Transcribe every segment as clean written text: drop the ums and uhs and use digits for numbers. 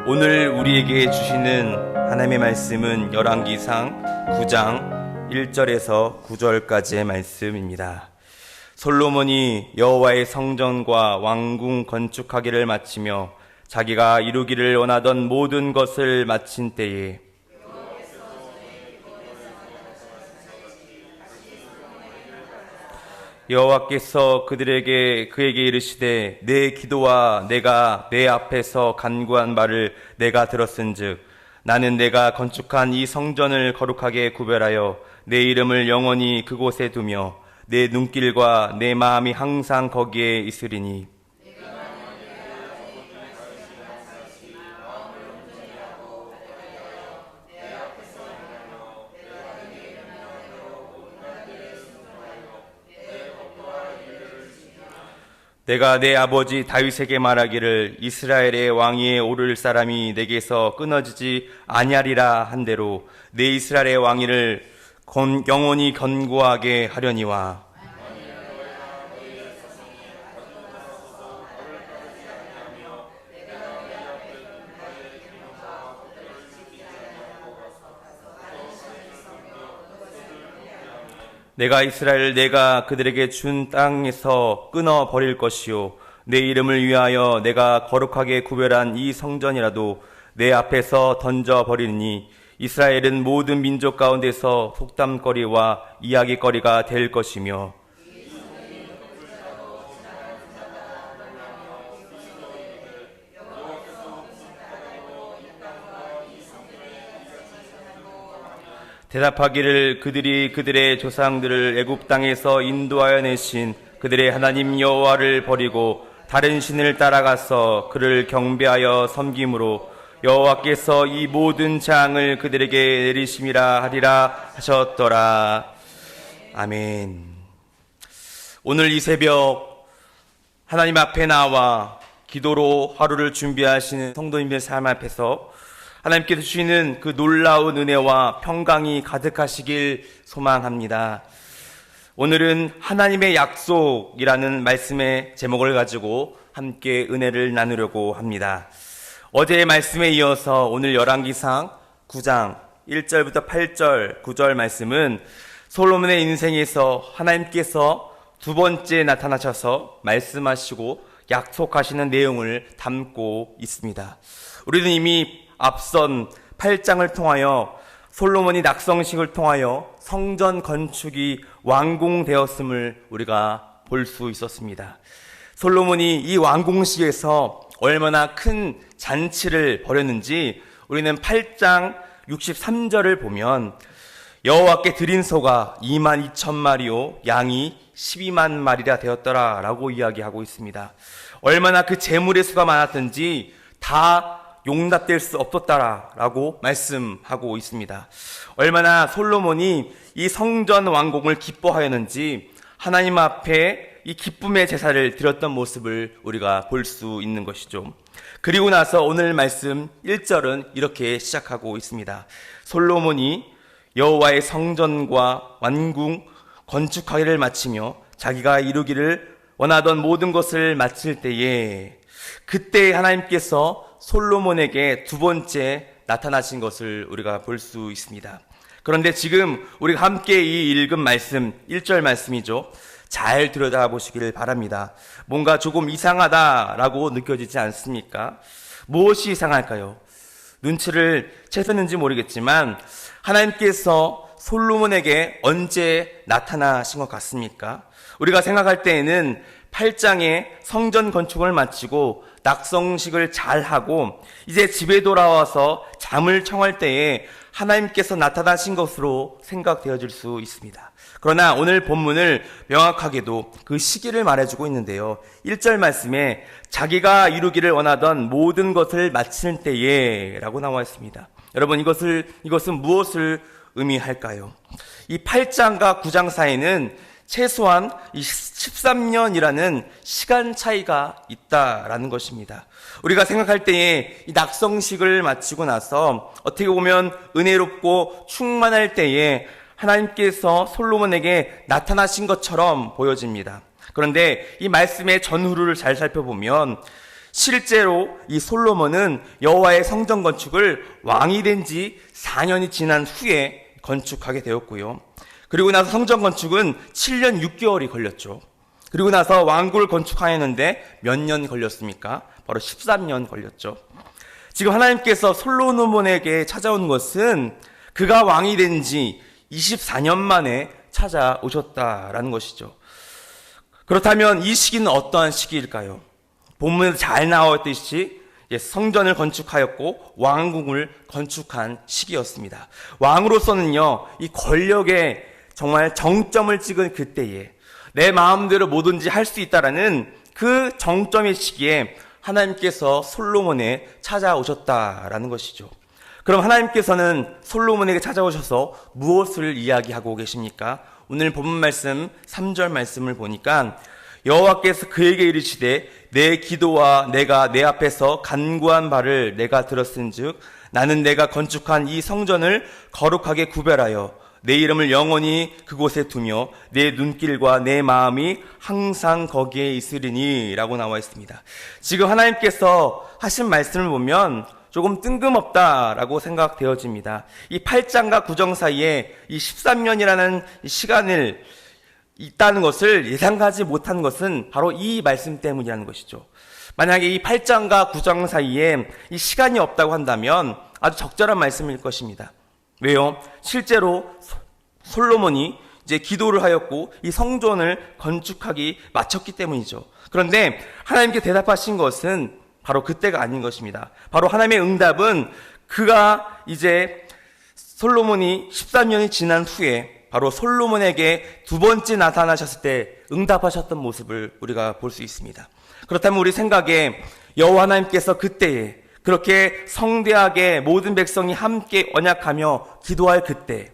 오늘 우리에게 주시는 하나님의 말씀은 열왕기상 9장 1절에서 9절까지의 말씀입니다. 솔로몬이 여호와의 성전과 왕궁 건축하기를 마치며 자기가 이루기를 원하던 모든 것을 마친 때에 여호와께서 그에게 이르시되 내 기도와 내가 내 앞에서 간구한 말을 내가 들었은즉 나는 내가 건축한 이 성전을 거룩하게 구별하여 내 이름을 영원히 그곳에 두며 내 눈길과 내 마음이 항상 거기에 있으리니 내가 내 아버지 다윗에게 말하기를 이스라엘의 왕위에 오를 사람이 내게서 끊어지지 아니하리라 한대로 내 이스라엘의 왕위를 영원히 견고하게 하려니와 내가 이스라엘 내가 그들에게 준 땅에서 끊어버릴 것이요 내 이름을 위하여 내가 거룩하게 구별한 이 성전이라도 내 앞에서 던져버리니 이스라엘은 모든 민족 가운데서 속담거리와 이야기거리가 될 것이며 대답하기를 그들이 그들의 조상들을 애굽 땅에서 인도하여 내신 그들의 하나님 여호와를 버리고 다른 신을 따라가서 그를 경배하여 섬김으로 여호와께서 이 모든 재앙을 그들에게 내리심이라 하리라 하셨더라. 아멘. 오늘 이 새벽 하나님 앞에 나와 기도로 하루를 준비하시는 성도님들 삶 앞에서 하나님께서 주시는 그 놀라운 은혜와 평강이 가득하시길 소망합니다. 오늘은 하나님의 약속이라는 말씀의 제목을 가지고 함께 은혜를 나누려고 합니다. 어제의 말씀에 이어서 오늘 열왕기상 9장 1절부터 8절, 9절 말씀은 솔로몬의 인생에서 하나님께서 두 번째 나타나셔서 말씀하시고 약속하시는 내용을 담고 있습니다. 우리는 이미 앞선 8장을 통하여 솔로몬이 낙성식을 통하여 성전 건축이 완공되었음을 우리가 볼 수 있었습니다. 솔로몬이 이 완공식에서 얼마나 큰 잔치를 벌였는지 우리는 8장 63절을 보면 여호와께 드린 소가 22,000마리요 양이 12만 마리라 되었더라 라고 이야기하고 있습니다. 얼마나 그 재물의 수가 많았든지 다 용납될 수 없었다라고 말씀하고 있습니다. 얼마나 솔로몬이 이 성전 완공을 기뻐하였는지 하나님 앞에 이 기쁨의 제사를 드렸던 모습을 우리가 볼 수 있는 것이죠. 그리고 나서 오늘 말씀 1절은 이렇게 시작하고 있습니다. 솔로몬이 여호와의 성전과 왕궁 건축하기를 마치며 자기가 이루기를 원하던 모든 것을 마칠 때에 그때 하나님께서 솔로몬에게 두 번째 나타나신 것을 우리가 볼 수 있습니다. 그런데 지금 우리가 함께 이 읽은 말씀 1절 말씀이죠. 잘 들여다보시기를 바랍니다. 뭔가 조금 이상하다라고 느껴지지 않습니까? 무엇이 이상할까요? 눈치를 채셨는지 모르겠지만 하나님께서 솔로몬에게 언제 나타나신 것 같습니까? 우리가 생각할 때에는 8장에 성전 건축을 마치고 낙성식을 잘하고 이제 집에 돌아와서 잠을 청할 때에 하나님께서 나타나신 것으로 생각되어질 수 있습니다. 그러나 오늘 본문을 명확하게도 그 시기를 말해주고 있는데요. 1절 말씀에 자기가 이루기를 원하던 모든 것을 마칠 때에 라고 나와 있습니다. 여러분 이것은 무엇을 의미할까요? 이 8장과 9장 사이는 최소한 13년이라는 시간 차이가 있다라는 것입니다. 우리가 생각할 때에 이 낙성식을 마치고 나서 어떻게 보면 은혜롭고 충만할 때에 하나님께서 솔로몬에게 나타나신 것처럼 보여집니다. 그런데 이 말씀의 전후를 잘 살펴보면 실제로 이 솔로몬은 여호와의 성전 건축을 왕이 된 지 4년이 지난 후에 건축하게 되었고요. 그리고 나서 성전 건축은 7년 6개월이 걸렸죠. 그리고 나서 왕궁을 건축하였는데 몇 년 걸렸습니까? 바로 13년 걸렸죠. 지금 하나님께서 솔로몬에게 찾아온 것은 그가 왕이 된 지 24년 만에 찾아오셨다라는 것이죠. 그렇다면 이 시기는 어떠한 시기일까요? 본문에 잘 나와 있듯이 성전을 건축하였고 왕궁을 건축한 시기였습니다. 왕으로서는요, 이 권력에 정말 정점을 찍은 그때에 내 마음대로 뭐든지 할 수 있다라는 그 정점의 시기에 하나님께서 솔로몬에 찾아오셨다라는 것이죠. 그럼 하나님께서는 솔로몬에게 찾아오셔서 무엇을 이야기하고 계십니까? 오늘 본문 말씀 3절 말씀을 보니까 여호와께서 그에게 이르시되 내 기도와 내가 내 앞에서 간구한 바를 내가 들었은즉 나는 내가 건축한 이 성전을 거룩하게 구별하여 내 이름을 영원히 그곳에 두며 내 눈길과 내 마음이 항상 거기에 있으리니 라고 나와 있습니다. 지금 하나님께서 하신 말씀을 보면 조금 뜬금없다라고 생각되어집니다. 이 8장과 9장 사이에 이 13년이라는 시간을 있다는 것을 예상하지 못한 것은 바로 이 말씀 때문이라는 것이죠. 만약에 이 8장과 9장 사이에 이 시간이 없다고 한다면 아주 적절한 말씀일 것입니다. 왜요? 실제로 솔로몬이 이제 기도를 하였고 이 성전을 건축하기 마쳤기 때문이죠. 그런데 하나님께 대답하신 것은 바로 그때가 아닌 것입니다. 바로 하나님의 응답은 그가 이제 솔로몬이 13년이 지난 후에 바로 솔로몬에게 두 번째 나타나셨을 때 응답하셨던 모습을 우리가 볼 수 있습니다. 그렇다면 우리 생각에 여호와 하나님께서 그때에 그렇게 성대하게 모든 백성이 함께 언약하며 기도할 그때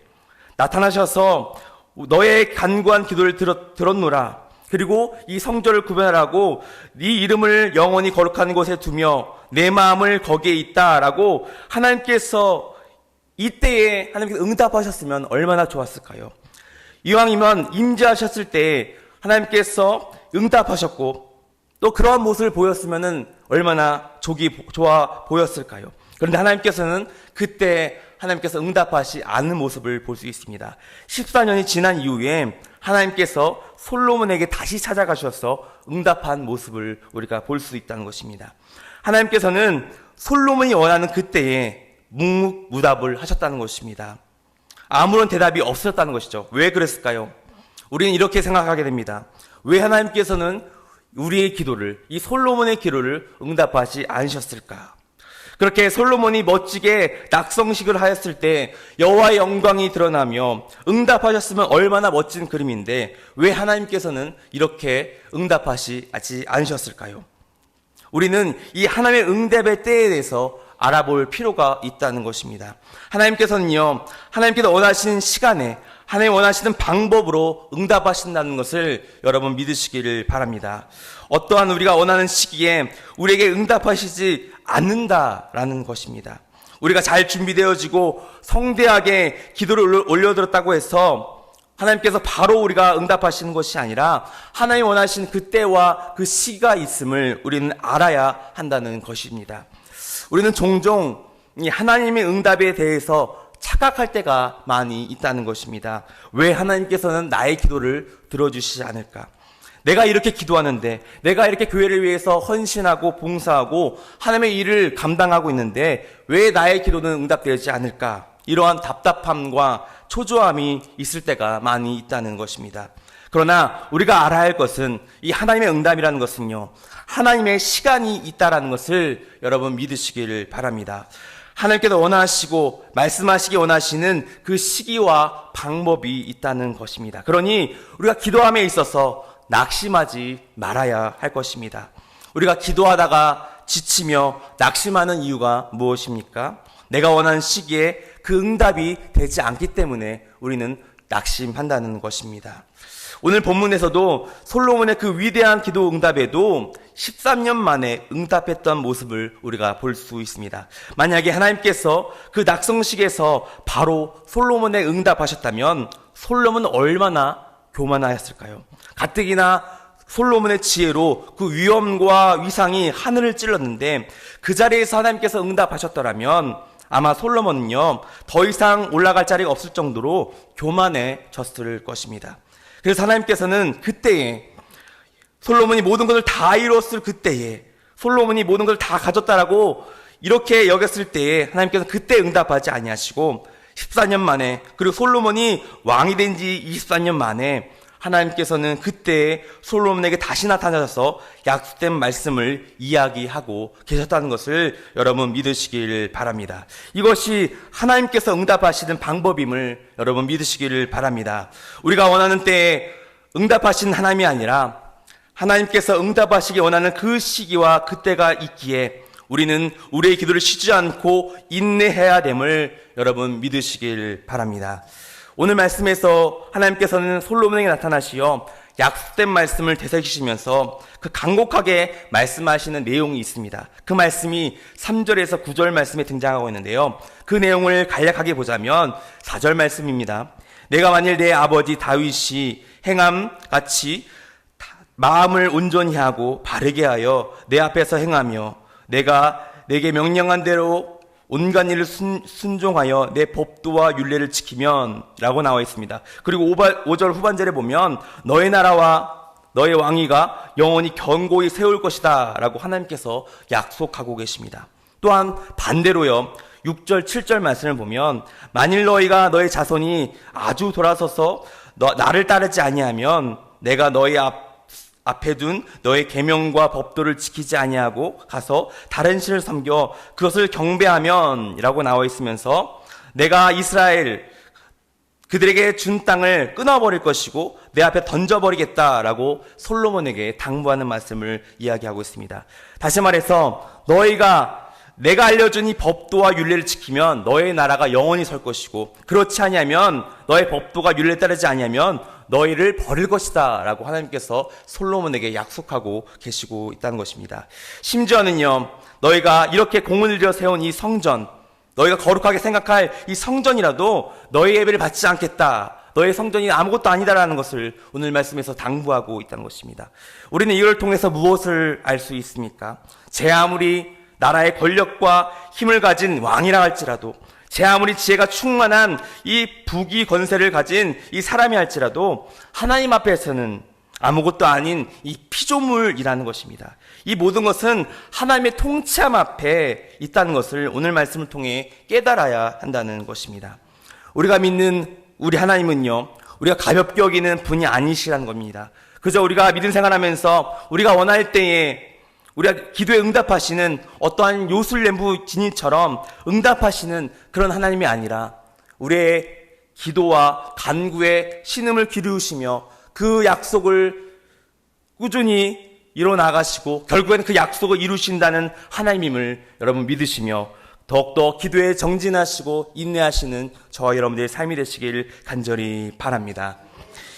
나타나셔서 너의 간구한 기도를 들었노라. 그리고 이 성전을 구별하고 네 이름을 영원히 거룩한 곳에 두며 내 마음을 거기에 있다라고 하나님께서 이때에 하나님께서 응답하셨으면 얼마나 좋았을까요? 이왕이면 임재하셨을 때 하나님께서 응답하셨고 또 그러한 모습을 보였으면 얼마나 좋아 보였을까요? 그런데 하나님께서는 그때 하나님께서 응답하시 않은 모습을 볼 수 있습니다. 14년이 지난 이후에 하나님께서 솔로몬에게 다시 찾아가셔서 응답한 모습을 우리가 볼 수 있다는 것입니다. 하나님께서는 솔로몬이 원하는 그때에 묵묵무답을 하셨다는 것입니다. 아무런 대답이 없었다는 것이죠. 왜 그랬을까요? 우리는 이렇게 생각하게 됩니다. 왜 하나님께서는 우리의 기도를, 이 솔로몬의 기도를 응답하지 않으셨을까? 그렇게 솔로몬이 멋지게 낙성식을 하였을 때 여호와의 영광이 드러나며 응답하셨으면 얼마나 멋진 그림인데 왜 하나님께서는 이렇게 응답하지 않으셨을까요? 우리는 이 하나님의 응답의 때에 대해서 알아볼 필요가 있다는 것입니다. 하나님께서는요, 하나님께서 원하시는 시간에 하나님 원하시는 방법으로 응답하신다는 것을 여러분 믿으시기를 바랍니다. 어떠한 우리가 원하는 시기에 우리에게 응답하시지 않는다라는 것입니다. 우리가 잘 준비되어지고 성대하게 기도를 올려드렸다고 해서 하나님께서 바로 우리가 응답하시는 것이 아니라 하나님 원하시는 그때와 그 시기가 있음을 우리는 알아야 한다는 것입니다. 우리는 종종 이 하나님의 응답에 대해서 착각할 때가 많이 있다는 것입니다. 왜 하나님께서는 나의 기도를 들어주시지 않을까? 내가 이렇게 기도하는데, 내가 이렇게 교회를 위해서 헌신하고 봉사하고 하나님의 일을 감당하고 있는데 왜 나의 기도는 응답되지 않을까? 이러한 답답함과 초조함이 있을 때가 많이 있다는 것입니다. 그러나 우리가 알아야 할 것은 이 하나님의 응답이라는 것은요, 하나님의 시간이 있다라는 것을 여러분 믿으시기를 바랍니다. 하나님께서 원하시고 말씀하시기 원하시는 그 시기와 방법이 있다는 것입니다. 그러니 우리가 기도함에 있어서 낙심하지 말아야 할 것입니다. 우리가 기도하다가 지치며 낙심하는 이유가 무엇입니까? 내가 원하는 시기에 그 응답이 되지 않기 때문에 우리는 낙심한다는 것입니다. 오늘 본문에서도 솔로몬의 그 위대한 기도 응답에도 13년 만에 응답했던 모습을 우리가 볼 수 있습니다. 만약에 하나님께서 그 낙성식에서 바로 솔로몬에 응답하셨다면 솔로몬은 얼마나 교만하였을까요? 가뜩이나 솔로몬의 지혜로 그 위엄과 위상이 하늘을 찔렀는데 그 자리에서 하나님께서 응답하셨더라면 아마 솔로몬은요 더 이상 올라갈 자리가 없을 정도로 교만해졌을 것입니다. 그래서 하나님께서는 그때에 솔로몬이 모든 것을 다 이뤘을 그때에 솔로몬이 모든 것을 다 가졌다라고 이렇게 여겼을 때에 하나님께서는 그때 응답하지 아니하시고 14년 만에, 그리고 솔로몬이 왕이 된 지 24년 만에 하나님께서는 그때 솔로몬에게 다시 나타나셔서 약속된 말씀을 이야기하고 계셨다는 것을 여러분 믿으시길 바랍니다. 이것이 하나님께서 응답하시는 방법임을 여러분 믿으시기를 바랍니다. 우리가 원하는 때에 응답하시는 하나님이 아니라 하나님께서 응답하시기 원하는 그 시기와 그때가 있기에 우리는 우리의 기도를 쉬지 않고 인내해야 됨을 여러분 믿으시길 바랍니다. 오늘 말씀에서 하나님께서는 솔로몬에게 나타나시어 약속된 말씀을 되새기시면서 그 간곡하게 말씀하시는 내용이 있습니다. 그 말씀이 3절에서 9절 말씀에 등장하고 있는데요. 그 내용을 간략하게 보자면 4절 말씀입니다. 내가 만일 내 아버지 다윗이 행함같이 마음을 온전히 하고 바르게 하여 내 앞에서 행하며 내가 내게 명령한 대로 온갖 일을 순종하여 내 법도와 율례를 지키면 라고 나와 있습니다. 그리고 5절 후반절에 보면 너의 나라와 너의 왕위가 영원히 견고히 세울 것이다 라고 하나님께서 약속하고 계십니다. 또한 반대로요 6절 7절 말씀을 보면 만일 너희가 너의 자손이 아주 돌아서서 나를 따르지 아니하면 내가 너희 앞에 둔 너의 계명과 법도를 지키지 아니하고 가서 다른 신을 섬겨 그것을 경배하면 이라고 나와 있으면서 내가 이스라엘 그들에게 준 땅을 끊어버릴 것이고 내 앞에 던져버리겠다라고 솔로몬에게 당부하는 말씀을 이야기하고 있습니다. 다시 말해서 너희가 내가 알려준 이 법도와 율례를 지키면 너의 나라가 영원히 설 것이고 그렇지 아니하면 너의 법도가 율례에 따르지 아니하면 너희를 버릴 것이다 라고 하나님께서 솔로몬에게 약속하고 계시고 있다는 것입니다. 심지어는요 너희가 이렇게 공을 들여 세운 이 성전, 너희가 거룩하게 생각할 이 성전이라도 너희 예배를 받지 않겠다, 너의 성전이 아무것도 아니다라는 것을 오늘 말씀에서 당부하고 있다는 것입니다. 우리는 이걸 통해서 무엇을 알 수 있습니까? 제 아무리 나라의 권력과 힘을 가진 왕이라 할지라도 제 아무리 지혜가 충만한 이 부귀 권세를 가진 이 사람이 할지라도 하나님 앞에서는 아무것도 아닌 이 피조물이라는 것입니다. 이 모든 것은 하나님의 통치함 앞에 있다는 것을 오늘 말씀을 통해 깨달아야 한다는 것입니다. 우리가 믿는 우리 하나님은요 우리가 가볍게 여기는 분이 아니시라는 겁니다. 그저 우리가 믿음 생활하면서 우리가 원할 때에 우리가 기도에 응답하시는 어떠한 요술렘부 진인처럼 응답하시는 그런 하나님이 아니라 우리의 기도와 간구에 신음을 기르시며 그 약속을 꾸준히 이뤄나가시고 결국에는 그 약속을 이루신다는 하나님임을 여러분 믿으시며 더욱더 기도에 정진하시고 인내하시는 저와 여러분들의 삶이 되시길 간절히 바랍니다.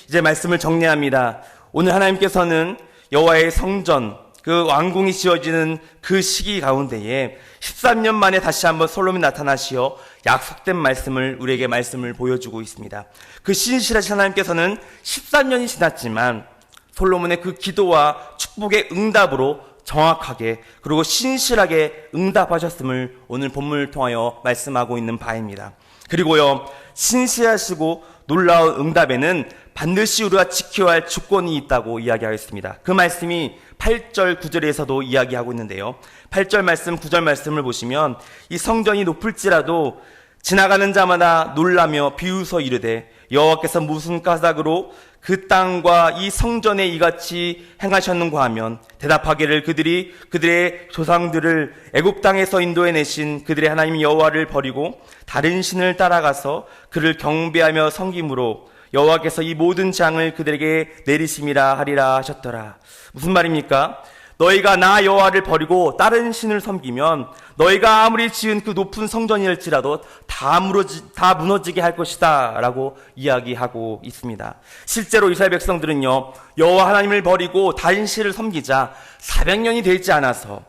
이제 말씀을 정리합니다. 오늘 하나님께서는 여호와의 성전 그 왕궁이 지어지는 그 시기 가운데에 13년 만에 다시 한번 솔로몬이 나타나시어 약속된 말씀을 우리에게 말씀을 보여주고 있습니다. 그 신실하신 하나님께서는 13년이 지났지만 솔로몬의 그 기도와 축복의 응답으로 정확하게 그리고 신실하게 응답하셨음을 오늘 본문을 통하여 말씀하고 있는 바입니다. 그리고요 신실하시고 놀라운 응답에는 반드시 우리가 지켜야 할 주권이 있다고 이야기하겠습니다. 그 말씀이 8절 9절에서도 이야기하고 있는데요 8절 말씀 9절 말씀을 보시면 이 성전이 높을지라도 지나가는 자마다 놀라며 비웃어 이르되 여호와께서 무슨 까닭으로 그 땅과 이 성전에 이같이 행하셨는가 하면 대답하기를 그들이 그들의 조상들을 애굽 땅에서 인도해내신 그들의 하나님 여호와를 버리고 다른 신을 따라가서 그를 경배하며 섬김으로 여호와께서 이 모든 장을 그들에게 내리심이라 하리라 하셨더라. 무슨 말입니까? 너희가 나 여호와를 버리고 다른 신을 섬기면 너희가 아무리 지은 그 높은 성전일지라도 다 무너지게 할 것이다 라고 이야기하고 있습니다. 실제로 이스라엘 백성들은요 여호와 하나님을 버리고 다른 신을 섬기자 400년이 되지 않아서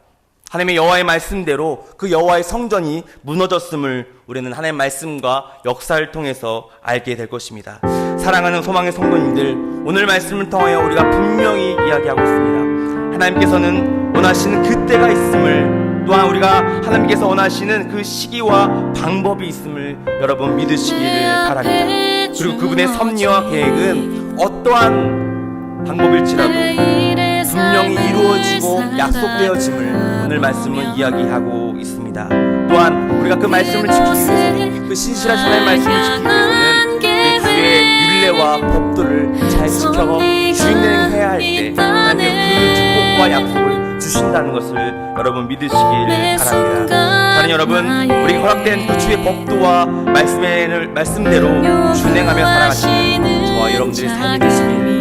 하나님의 여호와의 말씀대로 그 여호와의 성전이 무너졌음을 우리는 하나님의 말씀과 역사를 통해서 알게 될 것입니다. 사랑하는 소망의 성도님들, 오늘 말씀을 통하여 우리가 분명히 이야기하고 있습니다. 하나님께서는 원하시는 그때가 있음을, 또한 우리가 하나님께서 원하시는 그 시기와 방법이 있음을 여러분 믿으시기를 바랍니다. 그리고 그분의 섭리와 계획은 어떠한 방법일지라도 분명히 이루어지고 약속되어짐을 오늘 말씀은 이야기하고 있습니다. 또한 우리가 그 말씀을 지키기 위해서는, 그 신실하신 하나님의 말씀을 지키기 위해서는 우리 주의 율례와 법도를 잘 지켜 주인행해야 할 때 하나님께서 그 축복과 약속을 주신다는 것을 여러분 믿으시길 바랍니다. 사랑하는 여러분, 우리가 허락된 그 주의 법도와 말씀대로 준행하며 살아가시는 저와 여러분들의 삶이 되시길